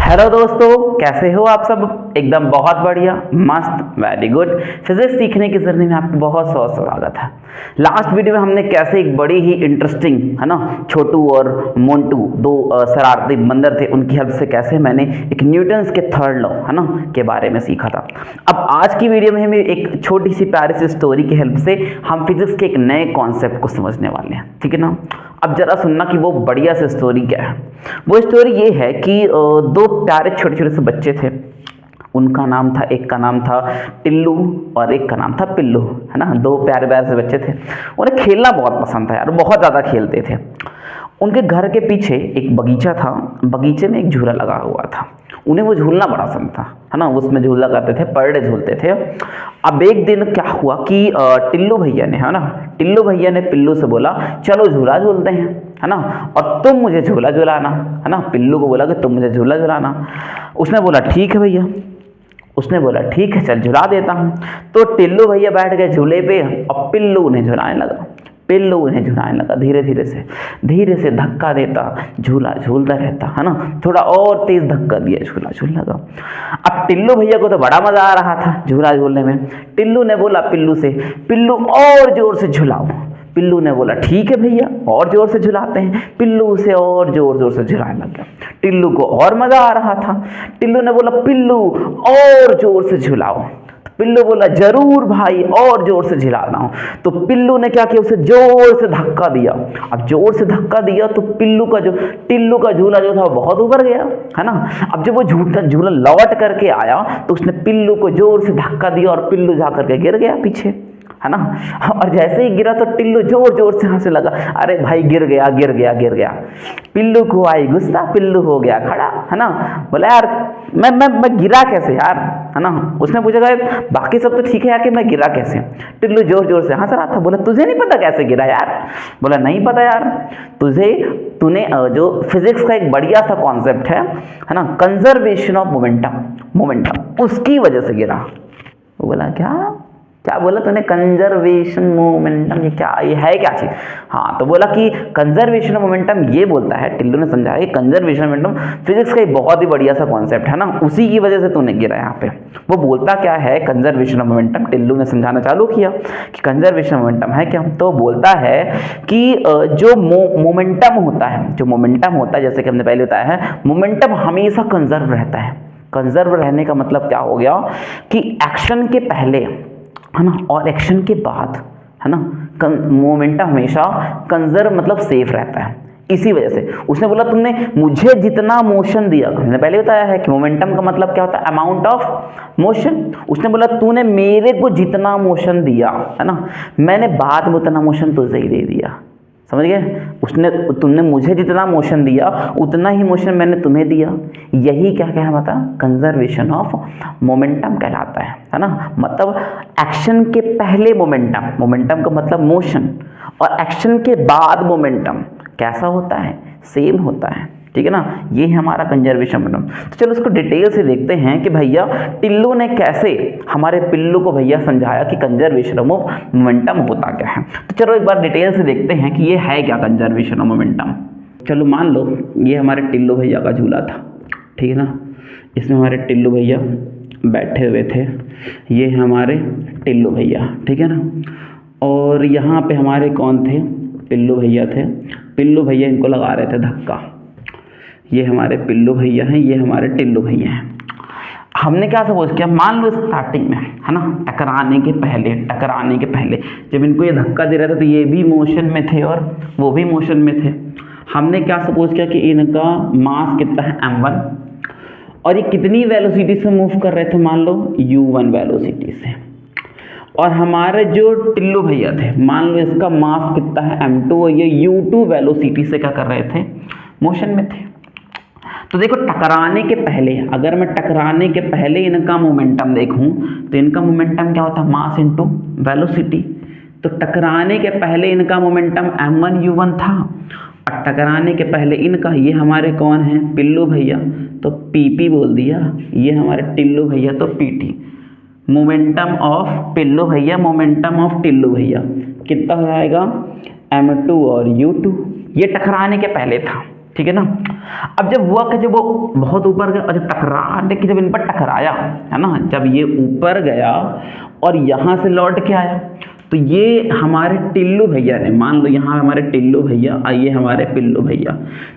Hello दोस्तों, कैसे हो आप सब। एकदम बहुत बढ़िया, मस्त, वेरी गुड। फिजिक्स सीखने की जर्नी में आपका बहुत बहुत स्वागत है। लास्ट वीडियो में हमने कैसे एक बड़ी ही इंटरेस्टिंग है ना, छोटू और मोंटू दो शरारती बंदर थे, उनकी हेल्प से कैसे मैंने एक न्यूटन्स के थर्ड लॉ है ना के बारे में सीखा था। अब आज की वीडियो में हमें एक छोटी सी प्यारी सी स्टोरी की हेल्प से हम फिजिक्स के एक नए कॉन्सेप्ट को समझने वाले हैं, ठीक है ना। अब जरा सुनना कि वो बढ़िया सी स्टोरी क्या है। वो स्टोरी ये है कि दो प्यारे छोटे छोटे से बच्चे थे। उनका नाम था, एक का नाम था टिल्लू और एक का नाम था पिल्लू, है ना। दो प्यारे प्यारे से बच्चे थे। उन्हें खेलना बहुत पसंद था यार, बहुत ज़्यादा खेलते थे। उनके घर के पीछे एक बगीचा था, बगीचे में एक झूला लगा हुआ था। उन्हें वो झूलना बड़ा पसंद था, है ना। उसमें झूला करते थे, पर डे झूलते थे। अब एक दिन क्या हुआ कि टिल्लू भैया ने, है ना, टिल्लू भैया ने पिल्लू से बोला चलो झूला झूलते हैं, है ना, और तुम मुझे झूला झुलाना, है ना। पिल्लू को बोला कि तुम मुझे झूला झुलाना। उसने बोला ठीक है भैया। उसने बोला ठीक है, चल झुला देता हूँ। तो टिल्लू भैया बैठ गए झूले पे और पिल्लू उन्हें झुलाने लगा। पिल्लू उन्हें झुलाने लगा, धीरे से धक्का देता, झूला झूलता रहता, है ना। थोड़ा और तेज धक्का दिया, झूला झूलने लगा। अब टिल्लू भैया को तो बड़ा मजा आ रहा था झूला झूलने में। टिल्लू ने बोला पिल्लू से, पिल्लू और जोर से झुलाओ। पिल्लू ने बोला ठीक है भैया, और जोर से झुलाते हैं। पिल्लू उसे और जोर से झुलाने लगा। टिल्लू को और मजा आ रहा था। टिल्लू ने बोला पिल्लू और जोर से झुलाओ। पिल्लू बोला जरूर भाई, और जोर से झुलाना हो। तो पिल्लू ने क्या किया, उसे जोर से धक्का दिया। अब जोर से धक्का दिया तो टिल्लू का झूला जो था वो बहुत ऊपर गया, है ना। अब जब वो झूला लौट करके आया तो उसने पिल्लू को जोर से धक्का दिया और पिल्लू जा करके गिर गया पीछे, है ना। और जैसे ही गिरा तो टिल्लू जोर से हंसने लगा, अरे भाई गिर गया। पिल्लू को आई गुस्सा, पिल्लू हो गया खड़ा, है ना। बोला यार मैं गिरा कैसे यार, है ना। उसने पूछा बाकी सब तो ठीक है यार, कि मैं गिरा कैसे। टिल्लू जोर से हंस रहा था। बोला तुझे नहीं पता कैसे गिरा यार। बोला नहीं पता यार, तूने जो फिजिक्स का एक बढ़िया सा कॉन्सेप्ट है ना, कंजर्वेशन ऑफ मोमेंटम, उसकी वजह से गिरा। वो बोला क्या बोला तूने, कंजर्वेशन मोमेंटम, ये है क्या चीज। हाँ, तो बोला कि कंजर्वेशन ऑफ मोमेंटम ये बोलता है, टिल्लू ने समझाया कि कंजर्वेशन ऑफ मोमेंटम फिजिक्स का एक बहुत ही बढ़िया सा कॉन्सेप्ट है ना, उसी की वजह से तूने गिरा यहाँ पे। वो बोलता क्या है कंजर्वेशन ऑफ मोमेंटम। टिल्लू ने समझाना चालू किया कि कंजर्वेशन ऑफ मोमेंटम है क्या। तो बोलता है कि जो मोमेंटम होता है, जैसे कि हमने पहले बताया है, मोमेंटम हमेशा कंजर्व रहता है। कंजर्व रहने का मतलब क्या हो गया कि एक्शन के पहले, है ना, और एक्शन के बाद, है ना, मोमेंटम हमेशा कंजर्व मतलब सेफ रहता है। इसी वजह से उसने बोला तुमने मुझे जितना मोशन दिया, हमने पहले बताया है कि मोमेंटम का मतलब क्या होता है, अमाउंट ऑफ मोशन। उसने बोला तूने मेरे को जितना मोशन दिया, है ना, मैंने बाद में उतना मोशन तुझे ही दे दिया। समझ गए। तुमने मुझे जितना मोशन दिया उतना ही मोशन मैंने तुम्हें दिया। यही क्या कहलाता है, कंजर्वेशन ऑफ मोमेंटम कहलाता है ना। मतलब एक्शन के पहले मोमेंटम का मतलब मोशन, और एक्शन के बाद मोमेंटम कैसा होता है, सेम होता है, ठीक है ना। ये है हमारा कंजर्वेशन मोमेंटम। तो चलो इसको डिटेल से देखते हैं कि भैया टिल्लू ने कैसे हमारे पिल्लू को भैया समझाया कि कंजर्वेशन ऑफ मोमेंटम होता क्या है। तो चलो एक बार डिटेल से देखते हैं कि ये है क्या कंजर्वेशन ऑफ मोमेंटम। चलो मान लो ये हमारे टिल्लू भैया का झूला था, ठीक है ना। इसमें हमारे टिल्लू भैया बैठे हुए थे, ये हमारे टिल्लू भैया, ठीक है ना। और यहाँ पे हमारे कौन थे, पिल्लू भैया थे। पिल्लू भैया इनको लगा रहे थे धक्का। ये हमारे पिल्लू भैया हैं, ये हमारे टिल्लू भैया हैं। हमने क्या सपोज किया, मान लो स्टार्टिंग में, है ना, टकराने के पहले जब इनको ये धक्का दे रहा था तो ये भी मोशन में थे और वो भी मोशन में थे। हमने क्या सपोज किया कि इनका मास कितना है m1, और ये कितनी वेलोसिटी से मूव कर रहे थे, मान लो u1 वेलोसिटी से। और हमारे जो टिल्लू भैया थे, मान लो इसका मास कितना है m2, और ये u2 वेलोसिटी से क्या कर रहे थे, मोशन में थे। तो देखो टकराने के पहले, अगर मैं टकराने के पहले इनका मोमेंटम देखूं तो इनका मोमेंटम क्या होता है, मास इनटू वेलोसिटी। तो टकराने के पहले इनका मोमेंटम m1 u1 था, और टकराने के पहले इनका, ये हमारे कौन है, पिल्लू भैया, तो pp बोल दिया। ये हमारे टिल्लू भैया तो pt। मोमेंटम ऑफ पिल्लू भैया, मोमेंटम ऑफ टिल्लू भैया कितना हो जाएगा, m2 और u2। ये टकराने के पहले था, ठीक है ना। अब जब हुआ कि जब वो बहुत ऊपर गया और जब टकराने की जब इन पर टकराया है ना, जब ये ऊपर गया और यहाँ से लौट के आया तो ये हमारे टिल्लू भैया ने, मान लो यहाँ हमारे टिल्लू भैया और ये हमारे पिल्लू भैया,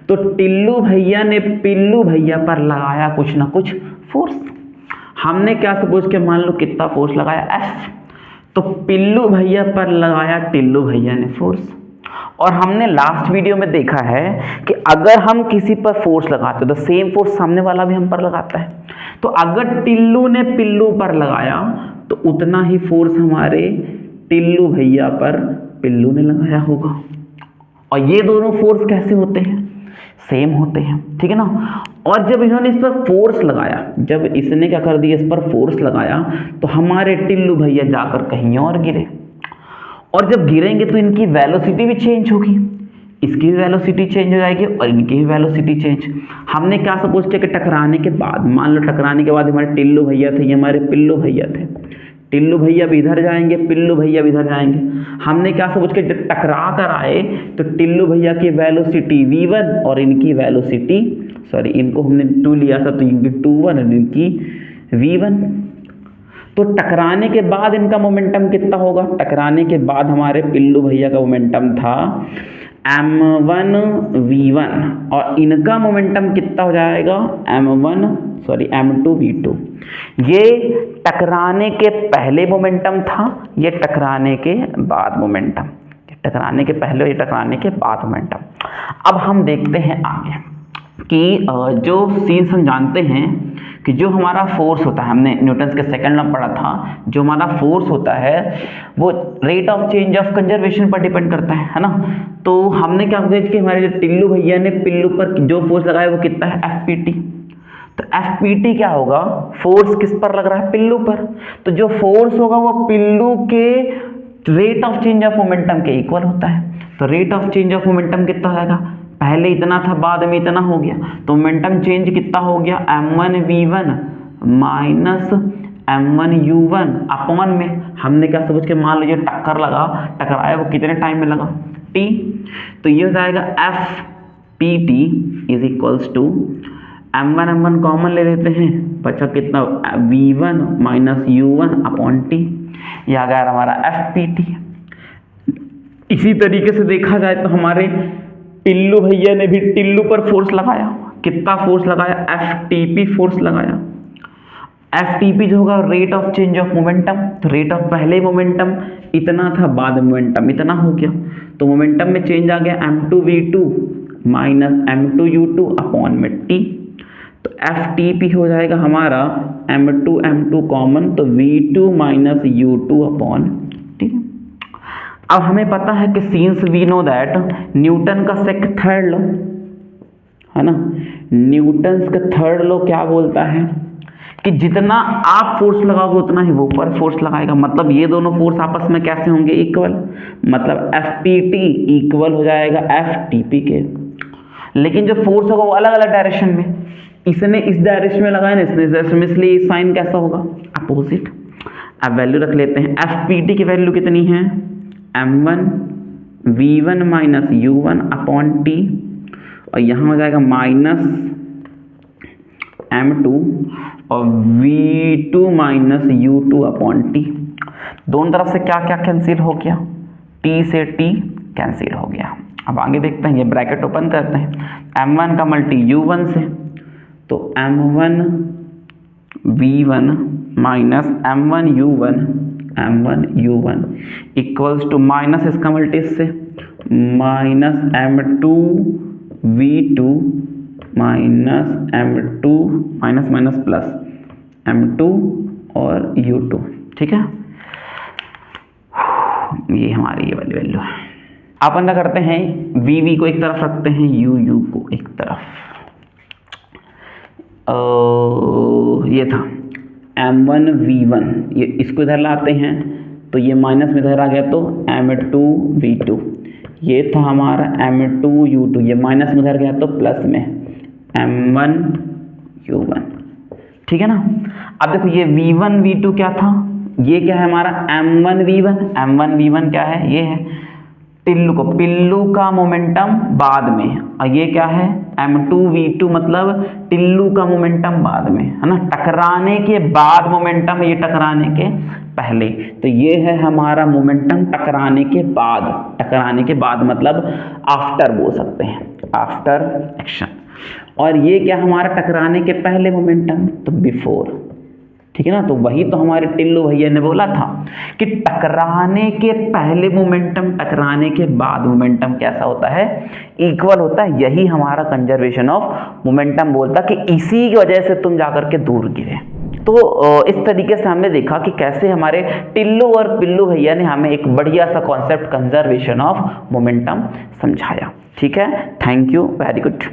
तो टिल्लू भैया ने पिल्लू भैया पर लगाया कुछ ना कुछ फोर्स। हमने क्या सपोज के मान लो कितना फोर्स लगाया, एफ, तो पिल्लू भैया पर लगाया टिल्लू भैया ने फोर्स। और हमने लास्ट वीडियो में देखा है कि अगर हम किसी पर फोर्स लगाते हैं तो सेम फोर्स सामने वाला भी हम पर लगाता है। तो अगर टिल्लू ने पिल्लू पर लगाया तो उतना ही फोर्स हमारे टिल्लू भैया पर पिल्लू ने लगाया होगा। और ये दोनों फोर्स कैसे होते हैं, सेम होते हैं, ठीक है ना। और जब इन्होंने इस पर फोर्स लगाया, जब इसने क्या कर दिया, इस पर फोर्स लगाया तो हमारे टिल्लू भैया जाकर कहीं और गिरे। और जब गिरेंगे तो इनकी वेलोसिटी भी चेंज होगी, इसकी भी वेलोसिटी चेंज हो जाएगी और इनकी भी वेलोसिटी चेंज। हमने क्या सपोज किया कि टकराने के बाद, मान लो टकराने के बाद हमारे टिल्लू भैया थे, ये हमारे पिल्लू भैया थे, टिल्लू भैया भी इधर जाएंगे, पिल्लू भैया भी इधर जाएंगे। हमने क्या सपोज किया, जब टकरा कर आए तो टिल्लू भैया की वेलोसिटी v1 और इनकी वेलोसिटी, सॉरी इनको हमने 2 लिया था तो इनकी 2 1 और इनकी v1। तो टकराने के बाद इनका मोमेंटम कितना होगा, टकराने के बाद हमारे पिल्लू भैया का मोमेंटम था m1 v1 और इनका मोमेंटम कितना हो जाएगा m2 v2। ये टकराने के पहले मोमेंटम था, ये टकराने के बाद मोमेंटम, टकराने के पहले, ये टकराने के बाद मोमेंटम। अब हम देखते हैं आगे कि जो सीन्स हम जानते हैं कि जो हमारा फोर्स होता है, हमने न्यूटन्स के सेकंड लॉ पढ़ा था, जो हमारा फोर्स होता है वो rate of change of conservation पर डिपेंड करता है ना। तो हमने क्या किया कि हमारे जो टिल्लू भैया ने पिल्लू पर जो फोर्स लगाया वो कितना है, एफपीटी। तो एफपीटी क्या होगा, फोर्स किस पर लग रहा है, पिल्लू पर। तो जो फोर्स होगा वो पिल्लू के rate of change of momentum के इक्वल होता है। तो rate of change of momentum कितना हो जाएगा, पहले इतना था बाद में इतना हो गया, तो मोमेंटम चेंज कितना हो गया, m1 v1 minus m1 u1 upon में हमने क्या समझ के मान लीजिए टक्कर लगा, टकराया वो कितने टाइम में लगा, t। तो ये हो जाएगा fpt is equals to m1 common ले लेते हैं, बचा कितना v1 minus u1 upon t, ये आ गया हमारा fpt। इसी तरीके से देखा जाए तो हमारे टिल्लू भैया ने भी टिल्लू पर फोर्स लगाया, कितना फोर्स लगाया, एफटीपी फोर्स लगाया। एफटीपी जो होगा rate of change of momentum, तो रेट ऑफ पहले मोमेंटम इतना था बाद मोमेंटम इतना हो गया, तो मोमेंटम में चेंज आ गया m2 v2 minus m2 u2 upon में t। तो एफटीपी हो जाएगा हमारा m2 कॉमन, तो v2 minus u2 upon t। अब हमें पता है कि since we know that Newton का थर्ड लॉ है ना, न्यूटन का थर्ड लॉ क्या बोलता है कि जितना आप फोर्स लगाओगे उतना ही वो पर फोर्स लगाएगा। मतलब ये दोनों फोर्स आपस में कैसे होंगे, इक्वल, मतलब एफपीटी इक्वल हो जाएगा एफटीपी के। लेकिन जो फोर्स होगा वो अलग अलग डायरेक्शन में, इसने इस डायरेक्शन में लगाया ना, इसने इस डायरेक्शन में, इसलिए साइन कैसा होगा, अपोजिट। अब वैल्यू रख लेते हैं, एफपीटी की वैल्यू कितनी है, m1 v1 minus u1 upon t, और यहाँ हो जाएगा माइनस m2 और v2 minus u2 upon t। दोनों तरफ से क्या क्या कैंसिल हो गया, t से t कैंसिल हो गया। अब आगे देखते हैं, ये ब्रैकेट ओपन करते हैं, m1 का मल्टी u1 से, तो m1 v1 minus m1 u1 equals to minus इसका मल्टी से minus m2 v2 minus m2 minus minus plus m2 और u2, ठीक है। ये हमारी ये वाली वैल्यू है। अपन क्या करते हैं, v को एक तरफ रखते हैं, u को एक तरफ, ये था m1 v1, ये इसको इधर लाते हैं तो ये माइनस में इधर आ गया तो m2 v2, ये था हमारा m2 u2, ये माइनस में इधर गया तो प्लस में m1 u1, ठीक है ना। अब देखो ये v1 v2 क्या था, ये क्या है हमारा m1 v1 क्या है, ये है टिल्लू को, पिल्लू का मोमेंटम बाद में, और ये क्या है m2v2 मतलब टिल्लू का मोमेंटम बाद में, है ना, टकराने के बाद मोमेंटम, ये टकराने के पहले, तो ये है हमारा मोमेंटम टकराने के बाद। टकराने के बाद मतलब आफ्टर बोल सकते हैं, आफ्टर एक्शन। और ये क्या हमारा टकराने के पहले मोमेंटम, तो बिफोर, ठीक है ना। तो वही तो हमारे टिल्लू भैया ने बोला था कि टकराने के पहले मोमेंटम टकराने के बाद मोमेंटम कैसा होता है, इक्वल होता है। यही हमारा कंजर्वेशन ऑफ मोमेंटम बोलता कि इसी की वजह से तुम जाकर के दूर गिरे। तो इस तरीके से हमने देखा कि कैसे हमारे टिल्लू और पिल्लू भैया ने हमें एक बढ़िया सा कॉन्सेप्ट कंजर्वेशन ऑफ मोमेंटम समझाया। ठीक है, थैंक यू, वेरी गुड।